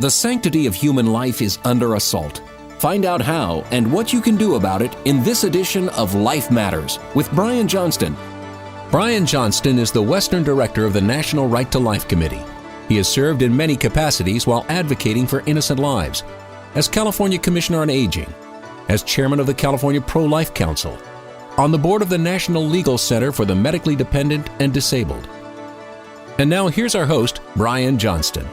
The sanctity of human life is under assault. Find out how and what you can do about it in this edition of Life Matters with Brian Johnston. Brian Johnston is the Western Director of the National Right to Life Committee. He has served in many capacities while advocating for innocent lives, as California Commissioner on Aging, as Chairman of the California Pro-Life Council, on the board of the National Legal Center for the Medically Dependent and Disabled. And now here's our host, Brian Johnston.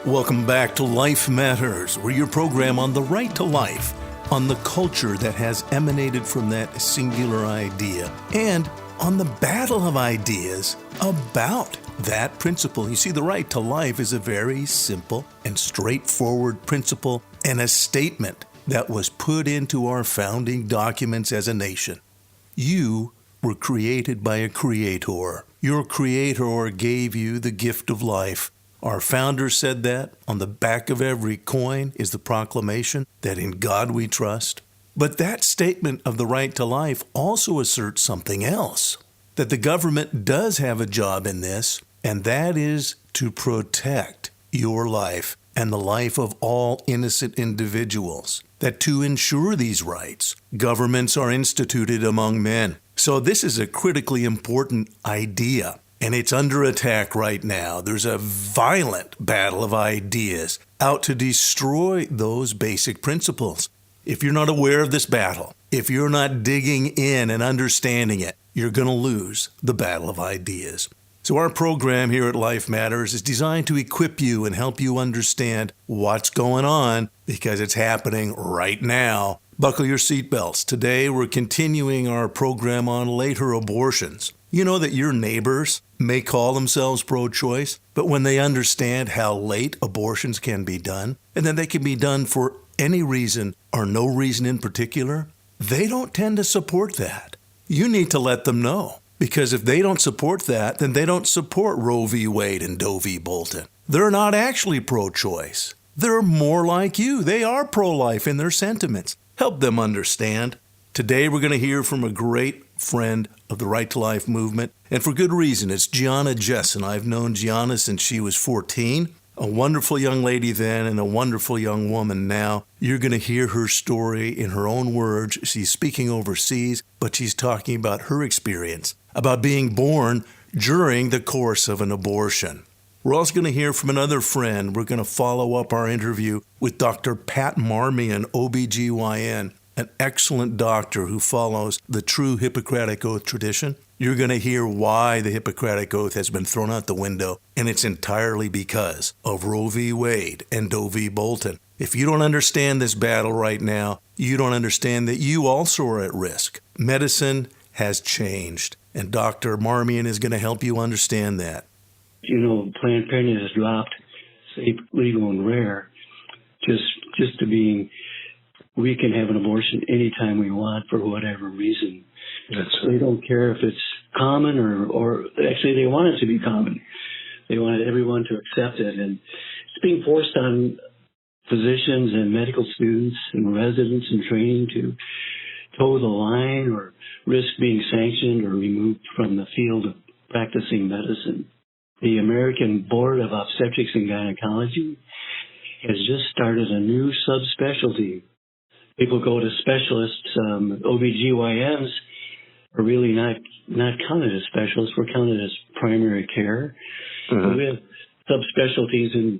Welcome back to Life Matters. We're your program on the right to life, on the culture that has emanated from that singular idea, and on the battle of ideas about that principle. You see, the right to life is a very simple and straightforward principle and a statement that was put into our founding documents as a nation. You were created by a creator. Your creator gave you the gift of life. Our founder said that. On the back of every coin is the proclamation that in God we trust. But that statement of the right to life also asserts something else, that the government does have a job in this, and that is to protect your life and the life of all innocent individuals. That to ensure these rights, governments are instituted among men. So this is a critically important idea, and it's under attack right now. There's a violent battle of ideas out to destroy those basic principles. If you're not aware of this battle, if you're not digging in and understanding it, you're going to lose the battle of ideas. So our program here at Life Matters is designed to equip you and help you understand what's going on, because it's happening right now. Buckle your seatbelts. Today we're continuing our program on later abortions. You know that your neighbors may call themselves pro-choice, but when they understand how late abortions can be done, and that they can be done for any reason or no reason in particular, they don't tend to support that. You need to let them know, because if they don't support that, then they don't support Roe v. Wade and Doe v. Bolton. They're not actually pro-choice. They're more like you. They are pro-life in their sentiments. Help them understand. Today we're going to hear from a great friend of the Right to Life movement, and for good reason. It's Gianna Jessie. I've known Gianna since she was 14. A wonderful young lady then and a wonderful young woman now. You're going to hear her story in her own words. She's speaking overseas, but she's talking about her experience, about being born during the course of an abortion. We're also going to hear from another friend. We're going to follow up our interview with Dr. Pat Marmion, OBGYN, an excellent doctor who follows the true Hippocratic Oath tradition. You're going to hear why the Hippocratic Oath has been thrown out the window, and it's entirely because of Roe v. Wade and Doe v. Bolton. If you don't understand this battle right now, you don't understand that you also are at risk. Medicine has changed, and Dr. Marmion is going to help you understand that. You know, Planned Parenthood has dropped safe, legal, and rare just to being, we can have an abortion anytime we want for whatever reason. They don't care if it's common or actually they want it to be common. They want everyone to accept it. And it's being forced on physicians and medical students and residents in training to toe the line or risk being sanctioned or removed from the field of practicing medicine. The American Board of Obstetrics and Gynecology has just started a new subspecialty. People go to specialists, OBGYNs, are really not counted as specialists. We're counted as primary care. Mm-hmm. We have subspecialties in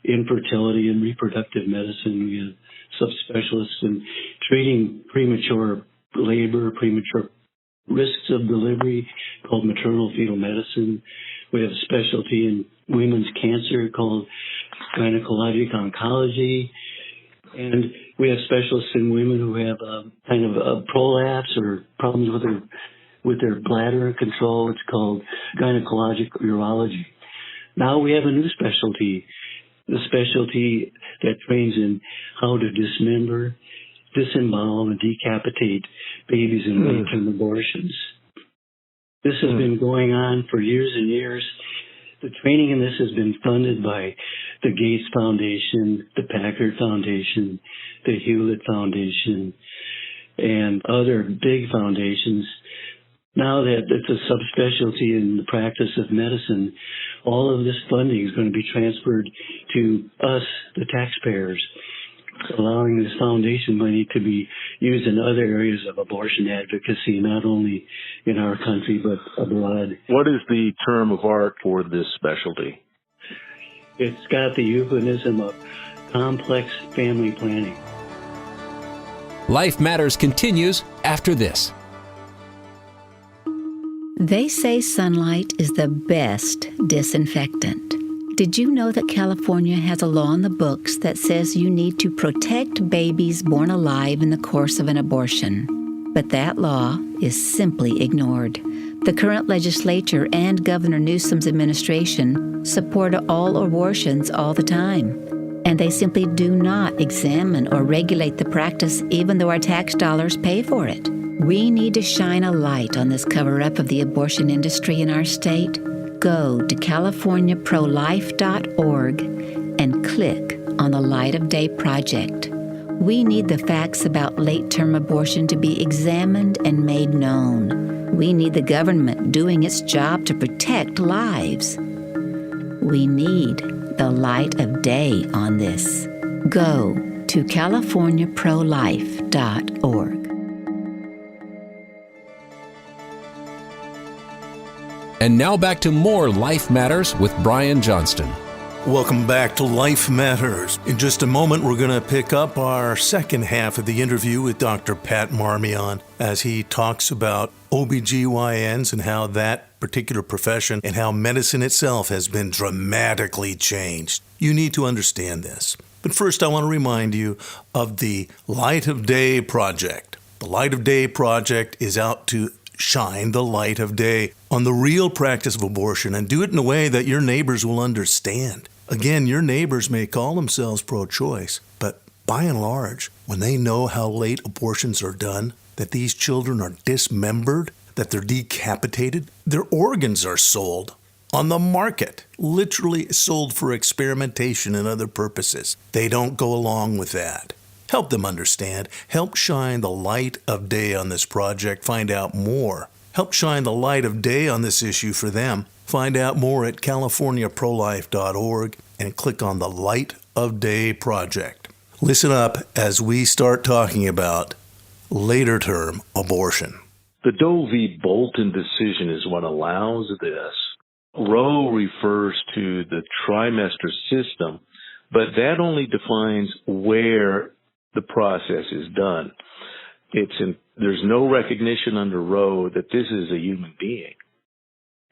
infertility and reproductive medicine. We have subspecialists in treating premature labor, premature risks of delivery, called maternal fetal medicine. We have a specialty in women's cancer called gynecologic oncology. And we have specialists in women who have kind of a prolapse or problems with their bladder control. It's called gynecologic urology. Now we have a new specialty, the specialty that trains in how to dismember, disembowel, and decapitate babies in late-term abortions. This has been going on for years and years. The training in this has been funded by the Gates Foundation, the Packard Foundation, the Hewlett Foundation, and other big foundations. now that it's a subspecialty in the practice of medicine, all of this funding is going to be transferred to us, the taxpayers, allowing this foundation money to be used in other areas of abortion advocacy, not only in our country but abroad. What is the term of art for this specialty? It's got the euphemism of complex family planning. Life Matters continues after this. They say sunlight is the best disinfectant. Did you know that California has a law on the books that says you need to protect babies born alive in the course of an abortion? But that law is simply ignored. The current legislature and Governor Newsom's administration support all abortions all the time. And they simply do not examine or regulate the practice even though our tax dollars pay for it. We need to shine a light on this cover-up of the abortion industry in our state. Go to CaliforniaProLife.org and click on the Light of Day Project. We need the facts about late-term abortion to be examined and made known. We need the government doing its job to protect lives. We need the light of day on this. Go to CaliforniaProLife.org. And now back to more Life Matters with Brian Johnston. Welcome back to Life Matters. In just a moment, we're going to pick up our second half of the interview with Dr. Pat Marmion as he talks about OBGYNs and how that particular profession and how medicine itself has been dramatically changed. You need to understand this. But first, I want to remind you of the Light of Day Project. The Light of Day Project is out to shine the light of day on the real practice of abortion and do it in a way that your neighbors will understand. Again, your neighbors may call themselves pro-choice, but by and large, when they know how late abortions are done, that these children are dismembered, that they're decapitated, their organs are sold on the market, literally sold for experimentation and other purposes. They don't go along with that. Help them understand. Help shine the light of day on this project. Find out more. Help shine the light of day on this issue for them. Find out more at CaliforniaProLife.org and click on the Light of Day Project. Listen up as we start talking about later term abortion. The Doe v. Bolton decision is what allows this. Roe refers to the trimester system, but that only defines where the process is done. There's no recognition under Roe that this is a human being.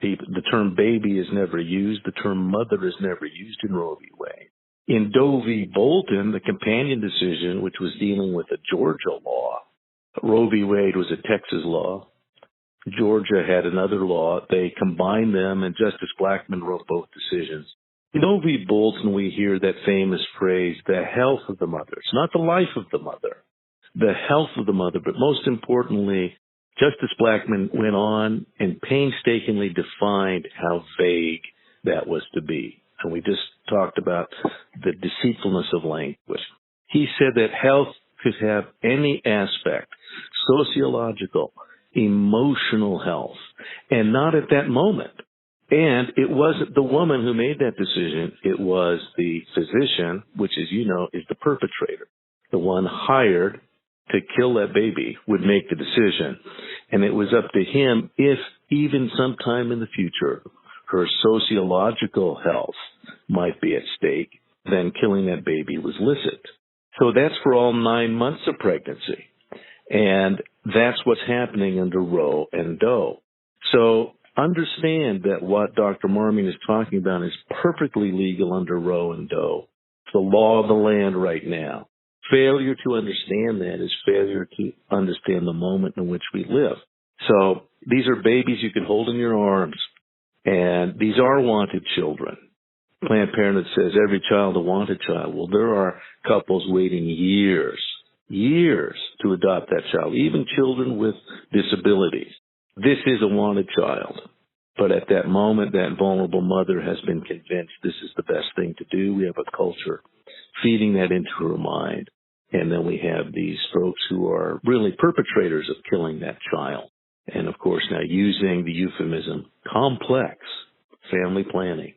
The term baby is never used. The term mother is never used in Roe v. Wade. In Doe v. Bolton, the companion decision, which was dealing with a Georgia law, Roe v. Wade was a Texas law. Georgia had another law. They combined them, and Justice Blackmun wrote both decisions. In Doe v. Bolton, we hear that famous phrase, the health of the mother. It's not the life of the mother, the health of the mother. But most importantly, Justice Blackmun went on and painstakingly defined how vague that was to be. And we just talked about the deceitfulness of language. He said that health could have any aspect, sociological, emotional health, and not at that moment. And it wasn't the woman who made that decision. It was the physician, which, as you know, is the perpetrator. The one hired to kill that baby would make the decision. And it was up to him if even sometime in the future her sociological health might be at stake, then killing that baby was licit. So that's for all 9 months of pregnancy. And that's what's happening under Roe and Doe. So understand that what Dr. Marmion is talking about is perfectly legal under Roe and Doe. It's the law of the land right now. Failure to understand that is failure to understand the moment in which we live. So these are babies you can hold in your arms, and these are wanted children. Planned Parenthood says every child a wanted child. Well, there are couples waiting years to adopt that child, even children with disabilities. This is a wanted child. But at that moment, that vulnerable mother has been convinced this is the best thing to do. We have a culture feeding that into her mind. And then we have these folks who are really perpetrators of killing that child. And, of course, now using the euphemism complex family planning.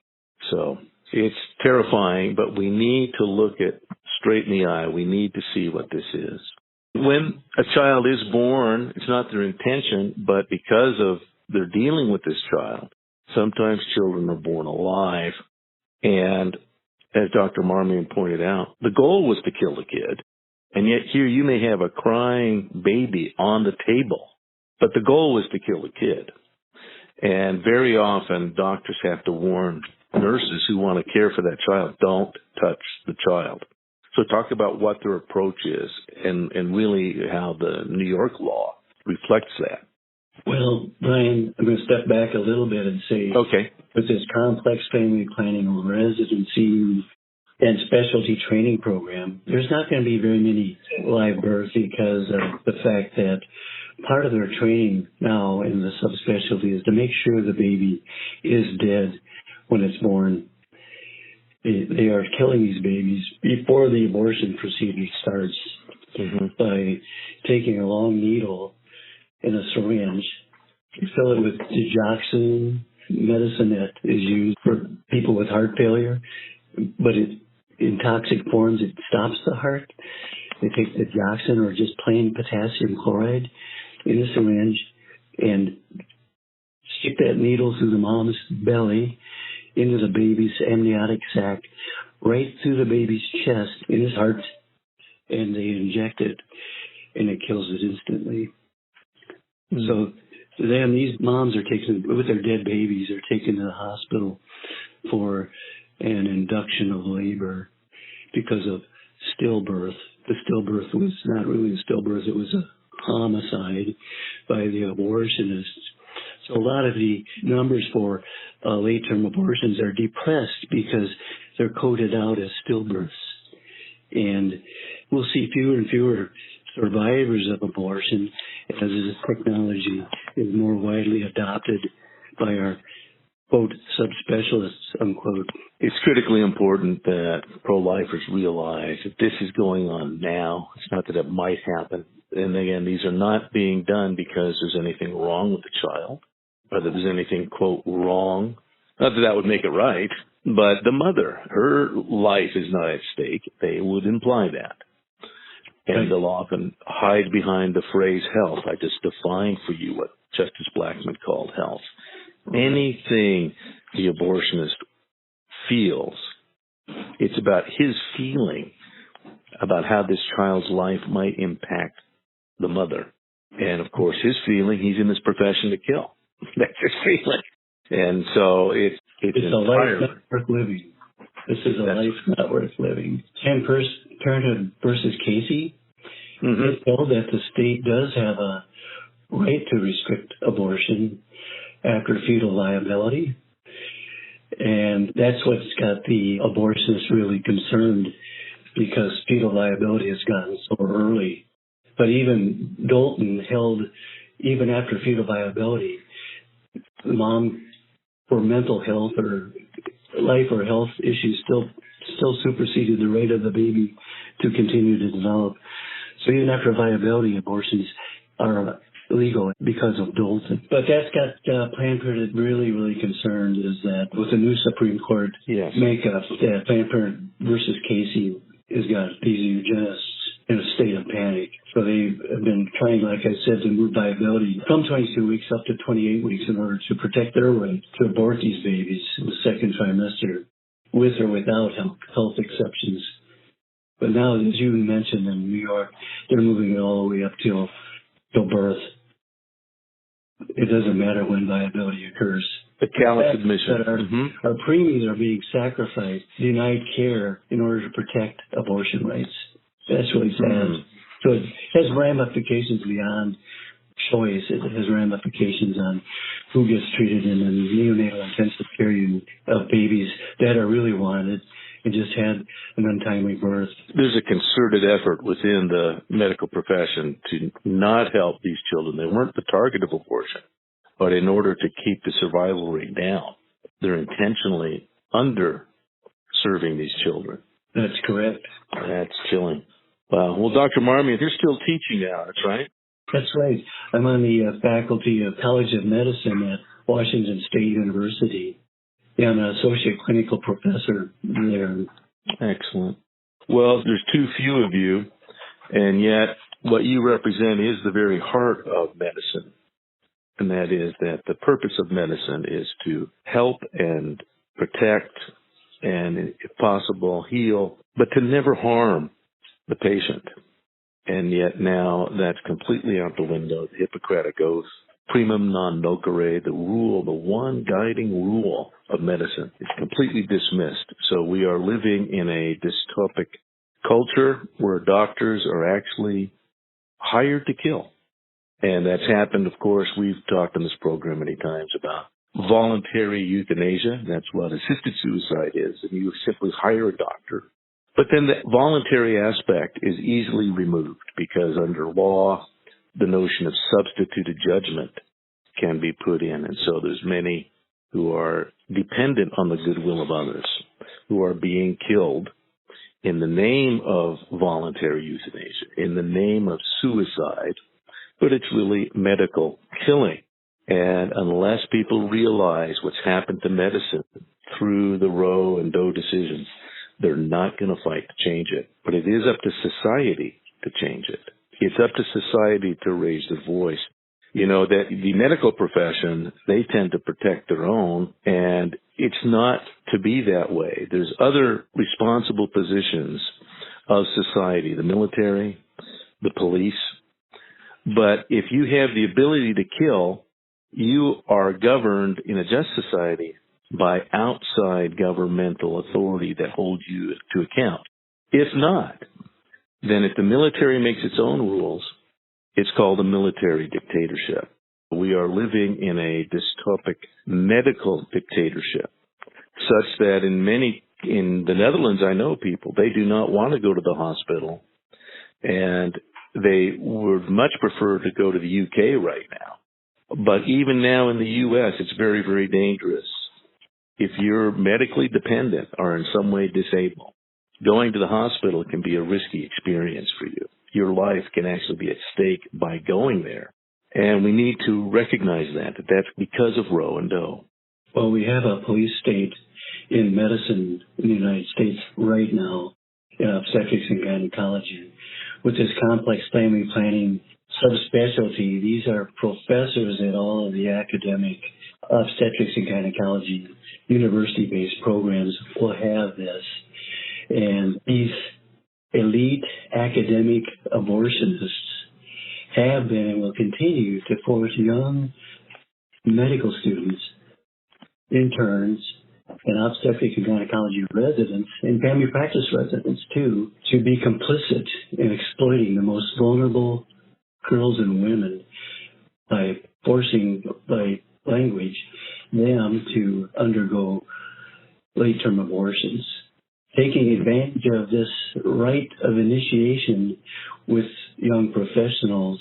So it's terrifying, but we need to look it straight in the eye. We need to see what this is. When a child is born, it's not their intention, but because of they're dealing with this child, sometimes children are born alive. And as Dr. Marmion pointed out, the goal was to kill the kid. And yet here you may have a crying baby on the table, but the goal was to kill the kid. And very often doctors have to warn nurses who want to care for that child, don't touch the child. So talk about what their approach is and really how the New York law reflects that. Well, Brian, I'm going to step back a little bit and say, okay, with this complex family planning residency and specialty training program, there's not going to be very many live births because of the fact that part of their training now in the subspecialty is to make sure the baby is dead when it's born. They are killing these babies before the abortion procedure starts by taking a long needle in a syringe, fill it with digoxin, medicine that is used for people with heart failure, but in toxic forms it stops the heart. They take digoxin or just plain potassium chloride in a syringe and stick that needle through the mom's belly into the baby's amniotic sac, right through the baby's chest, in his heart, and they inject it, and it kills it instantly. So then these moms are taken, with their dead babies, are taken to the hospital for an induction of labor because of stillbirth. The stillbirth was not really a stillbirth, it was a homicide by the abortionists. So a lot of the numbers for late-term abortions are depressed because they're coded out as stillbirths. And we'll see fewer and fewer survivors of abortion as this technology is more widely adopted by our, quote, subspecialists, unquote. It's critically important that pro-lifers realize that this is going on now. It's not that it might happen. And again, these are not being done because there's anything wrong with the child, or that there's anything, quote, wrong. Not that that would make it right, but the mother, her life is not at stake. They would imply that. And they'll often hide behind the phrase health. I just defined for you what Justice Blackmun called health. Anything the abortionist feels, it's about his feeling about how this child's life might impact the mother. And, of course, his feeling, he's in this profession to kill. That's his feeling. And so it's a life not worth living. This is a life not worth living. Planned Parenthood versus Casey, it held that the state does have a right to restrict abortion after fetal viability. And that's what's got the abortionists really concerned, because fetal viability has gotten so early. But even Bolton held, even after fetal viability, the mom, for mental health or life or health issues, still superseded the right of the baby to continue to develop. So even after viability, abortions are illegal because of Bolton. But that's got Planned Parenthood really, really concerned, is that with the new Supreme Court makeup, that Planned Parenthood versus Casey has got these eugenists in a state of panic. So they have been trying, like I said, to move viability from 22 weeks up to 28 weeks in order to protect their right to abort these babies in the second trimester, with or without health exceptions. But now, as you mentioned in New York, they're moving it all the way up till birth. It doesn't matter when viability occurs. The callous admission. Our preemies are being sacrificed, denied care in order to protect abortion rights. That's really sad. So it has ramifications beyond choice. It has ramifications on who gets treated in the neonatal intensive care unit of babies that are really wanted and just had an untimely birth. There's a concerted effort within the medical profession to not help these children. They weren't the target of abortion, but in order to keep the survival rate down, they're intentionally underserving these children. That's correct. That's chilling. Well, Dr. Marmion, you're still teaching now, that's right? That's right. I'm on the faculty of College of Medicine at Washington State University. Yeah, I'm an associate clinical professor there. Excellent. Well, there's too few of you, and yet what you represent is the very heart of medicine. And that is that the purpose of medicine is to help and protect and, if possible, heal, but to never harm the patient. And yet now that's completely out the window. The Hippocratic Oath, primum non nocere, the rule, the one guiding rule of medicine, is completely dismissed. So we are living in a dystopic culture where doctors are actually hired to kill. And that's happened, of course. We've talked on this program many times about voluntary euthanasia. That's what assisted suicide is. And you simply hire a doctor. But then the voluntary aspect is easily removed because under law, the notion of substituted judgment can be put in. And so there's many who are dependent on the goodwill of others who are being killed in the name of voluntary euthanasia, in the name of suicide, but it's really medical killing. And unless people realize what's happened to medicine through the Roe and Doe decisions, they're not going to fight to change it. But it is up to society to change it. It's up to society to raise their voice. You know, that the medical profession, they tend to protect their own, and it's not to be that way. There's other responsible positions of society, the military, the police. But if you have the ability to kill, you are governed in a just society by outside governmental authority that holds you to account. If not, then if the military makes its own rules, it's called a military dictatorship. We are living in a dystopic medical dictatorship, such that in the Netherlands, I know people, they do not want to go to the hospital, and they would much prefer to go to the UK right now. But even now in the US, it's very, very dangerous. If you're medically dependent or in some way disabled, going to the hospital can be a risky experience for you. Your life can actually be at stake by going there. And we need to recognize that's because of Roe and Doe. Well, we have a police state in medicine in the United States right now, in obstetrics and gynecology, with this complex family planning subspecialty. These are professors at all of the academic obstetrics and gynecology university-based programs will have this. And these elite academic abortionists have been and will continue to force young medical students, interns, and obstetric and gynecology residents, and family practice residents too, to be complicit in exploiting the most vulnerable girls and women by forcing, by language, them to undergo late-term abortions. Taking advantage of this right of initiation with young professionals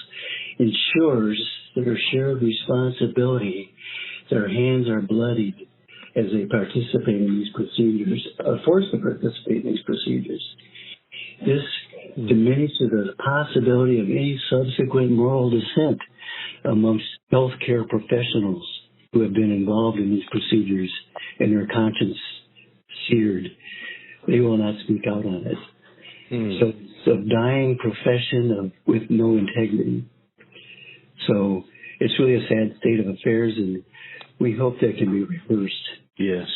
ensures their shared responsibility. Their hands are bloodied as they participate in these procedures, are forced to participate in these procedures. This diminishes the possibility of any subsequent moral dissent amongst healthcare professionals who have been involved in these procedures and their conscience seared. They will not speak out on it. So it's a dying profession with no integrity. So it's really a sad state of affairs, and we hope that can be reversed. Yes.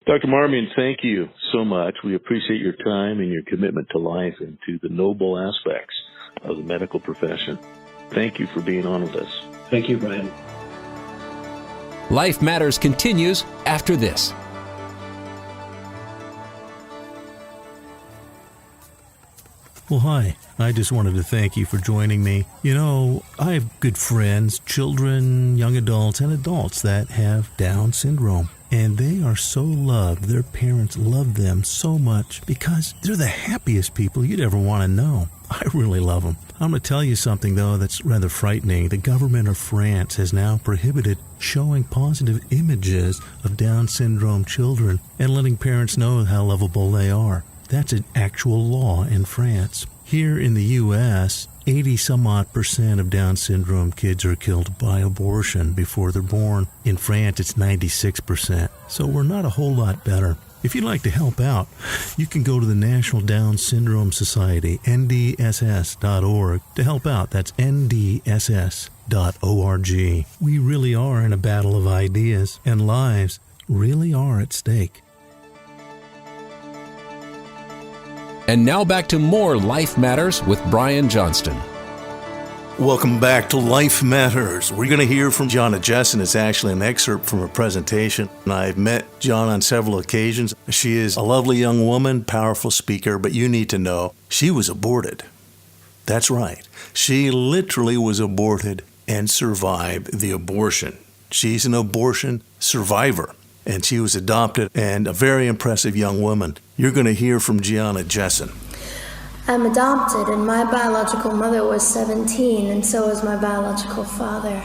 Dr. Marmion, thank you so much. We appreciate your time and your commitment to life and to the noble aspects of the medical profession. Thank you for being on with us. Thank you, Brian. Life Matters continues after this. Well, hi. I just wanted to thank you for joining me. You know, I have good friends, children, young adults, and adults that have Down syndrome. And they are so loved. Their parents love them so much because they're the happiest people you'd ever want to know. I really love them. I'm going to tell you something, though, that's rather frightening. The government of France has now prohibited showing positive images of Down syndrome children and letting parents know how lovable they are. That's an actual law in France. Here in the U.S., 80% of Down syndrome kids are killed by abortion before they're born. In France, it's 96%. So we're not a whole lot better. If you'd like to help out, you can go to the National Down Syndrome Society, ndss.org, to help out. That's ndss.org. We really are in a battle of ideas, and lives really are at stake. And now back to more Life Matters with Brian Johnston. Welcome back to Life Matters. We're going to hear from Gianna Jessie. It's actually an excerpt from her presentation. I've met Gianna on several occasions. She is a lovely young woman, powerful speaker, but you need to know she was aborted. That's right. She literally was aborted and survived the abortion. She's an abortion survivor, and she was adopted and a very impressive young woman. You're going to hear from Gianna Jessie. I'm adopted, and my biological mother was 17, and so was my biological father.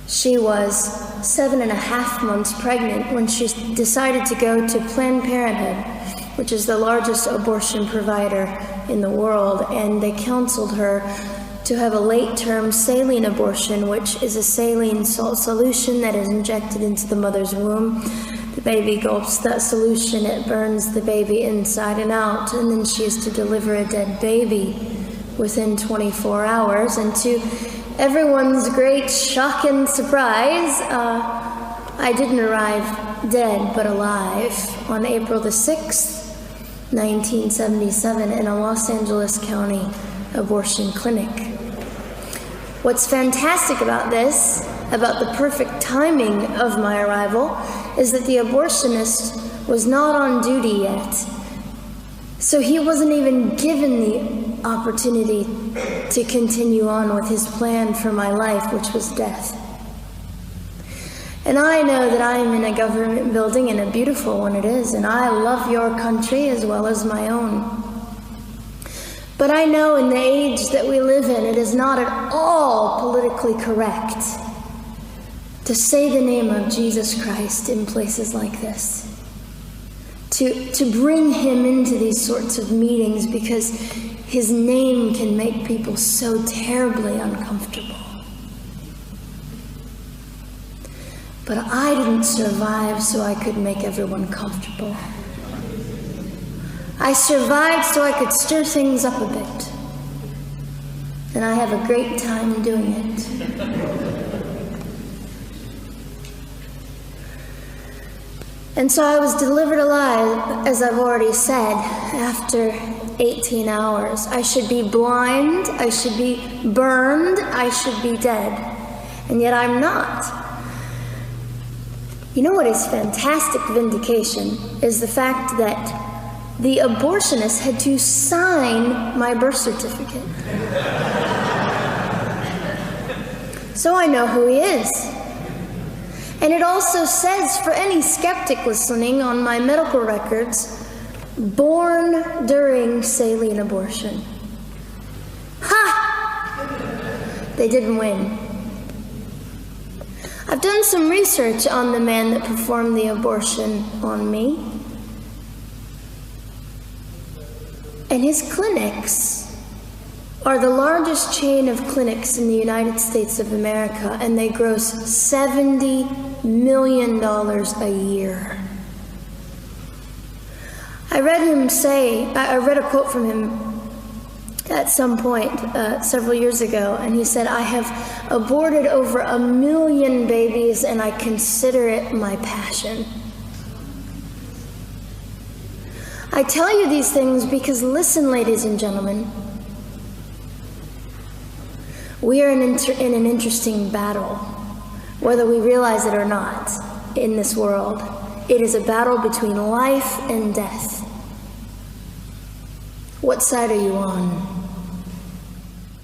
She was 7.5 months pregnant when she decided to go to Planned Parenthood, which is the largest abortion provider in the world, and they counseled her to have a late-term saline abortion, which is a saline salt solution that is injected into the mother's womb. The baby gulps that solution, it burns the baby inside and out, and then she is to deliver a dead baby within 24 hours. And to everyone's great shock and surprise, I didn't arrive dead but alive on April the 6th, 1977, in a Los Angeles County abortion clinic. What's fantastic about this, about the perfect timing of my arrival, is that the abortionist was not on duty yet. So he wasn't even given the opportunity to continue on with his plan for my life, which was death. And I know that I am in a government building, and a beautiful one it is, and I love your country as well as my own. But I know in the age that we live in, it is not at all politically correct to say the name of Jesus Christ in places like this. To bring him into these sorts of meetings, because his name can make people so terribly uncomfortable. But I didn't survive so I could make everyone comfortable. I survived so I could stir things up a bit. And I have a great time doing it. And so I was delivered alive, as I've already said, after 18 hours. I should be blind, I should be burned, I should be dead. And yet I'm not. You know what is fantastic vindication is the fact that the abortionist had to sign my birth certificate. So I know who he is. And it also says, for any skeptic listening, on my medical records, born during saline abortion. Ha! They didn't win. I've done some research on the man that performed the abortion on me. And his clinics are the largest chain of clinics in the United States of America, and they gross $70 million a year. I read a quote from him at some point several years ago, and he said, "I have aborted over 1 million babies, and I consider it my passion." I tell you these things because, listen, ladies and gentlemen, we are in an interesting battle, whether we realize it or not, in this world. It is a battle between life and death. What side are you on?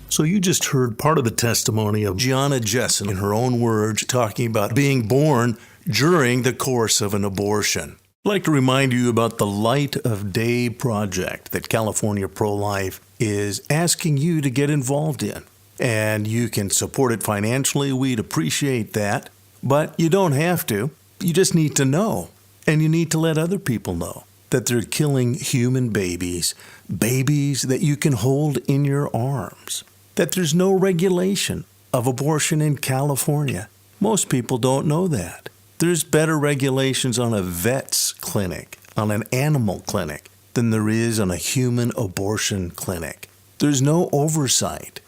So you just heard part of the testimony of Gianna Jessie, in her own words, talking about being born during the course of an abortion. I'd like to remind you about the Light of Day project that California Pro-Life is asking you to get involved in. And you can support it financially. We'd appreciate that. But you don't have to. You just need to know. And you need to let other people know. that they're killing human babies, babies that you can hold in your arms, that there's no regulation of abortion in California. Most people don't know that. There's better regulations on a vet's clinic, on an animal clinic, than there is on a human abortion clinic. There's no oversight.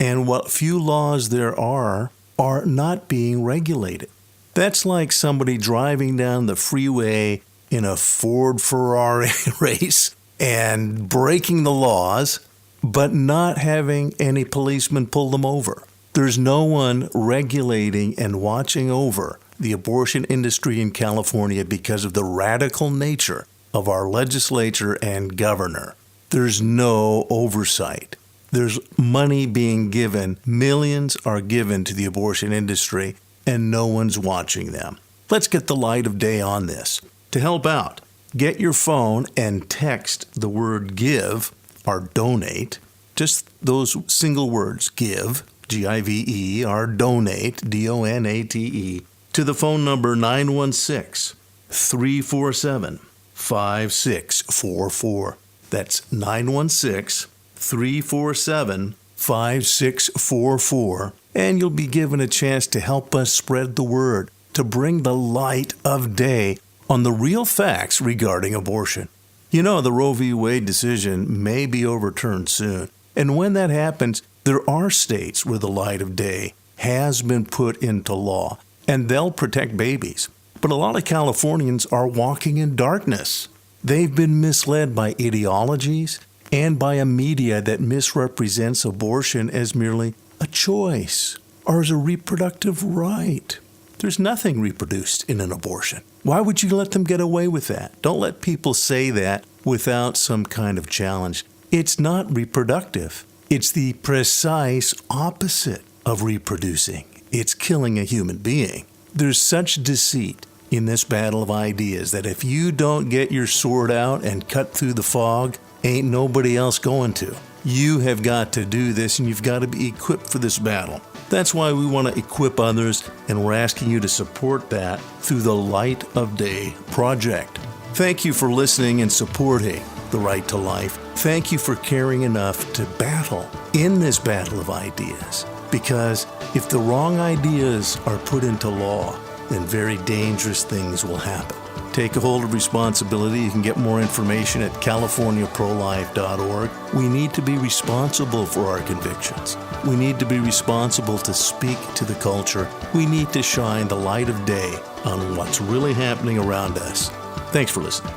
And what few laws there are not being regulated. That's like somebody driving down the freeway in a Ford Ferrari race and breaking the laws, but not having any policemen pull them over. There's no one regulating and watching over the abortion industry in California because of the radical nature of our legislature and governor. There's no oversight. There's money being given. Millions are given to the abortion industry, and no one's watching them. Let's get the light of day on this. To help out, get your phone and text the word give or donate, just those single words, give, G-I-V-E, or donate, D-O-N-A-T-E, to the phone number 916-347-5644. That's 916-347-5644. And you'll be given a chance to help us spread the word, to bring the light of day on the real facts regarding abortion. You know, the Roe v. Wade decision may be overturned soon. And when that happens, there are states where the light of day has been put into law, and they'll protect babies. But a lot of Californians are walking in darkness. They've been misled by ideologies and by a media that misrepresents abortion as merely a choice or as a reproductive right. There's nothing reproduced in an abortion. Why would you let them get away with that? Don't let people say that without some kind of challenge. It's not reproductive. It's the precise opposite of reproducing. It's killing a human being. There's such deceit in this battle of ideas that if you don't get your sword out and cut through the fog, ain't nobody else going to. You have got to do this, and you've got to be equipped for this battle. That's why we want to equip others, and we're asking you to support that through the Light of Day project. Thank you for listening and supporting the Right to Life. Thank you for caring enough to battle in this battle of ideas. Because if the wrong ideas are put into law, then very dangerous things will happen. Take a hold of responsibility. You can get more information at californiaprolife.org. We need to be responsible for our convictions. We need to be responsible to speak to the culture. We need to shine the light of day on what's really happening around us. Thanks for listening.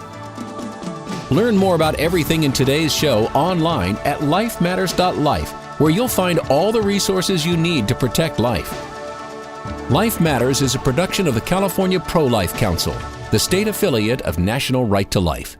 Learn more about everything in today's show online at lifematters.life, where you'll find all the resources you need to protect life. Life Matters is a production of the California Pro-Life Council, the state affiliate of National Right to Life.